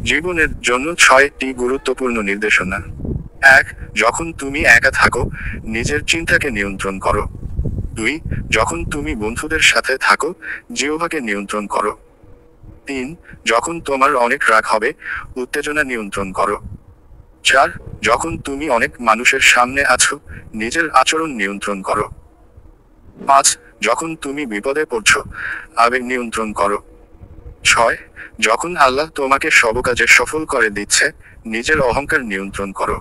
জীবনের জন্য 6টি গুরুত্বপূর্ণ নির্দেশনা। 1. যখন তুমি একা থাকো, নিজের চিন্তাকে নিয়ন্ত্রণ করো। 2. যখন তুমি বন্ধুদের সাথে থাকো, জিহ্বাকে নিয়ন্ত্রণ করো। 3. যখন তোমার অনেক রাগ হবে, উত্তেজনা নিয়ন্ত্রণ করো। 4. যখন তুমি অনেক মানুষের সামনে আছো, নিজের আচরণ নিয়ন্ত্রণ করো। 5. যখন তুমি বিপদে পড়ছো, আবেগ নিয়ন্ত্রণ করো। 6. যখন আল্লাহ তোমাকে সব কাজে সফল করে দিচ্ছে, নিজের অহংকার নিয়ন্ত্রণ করো।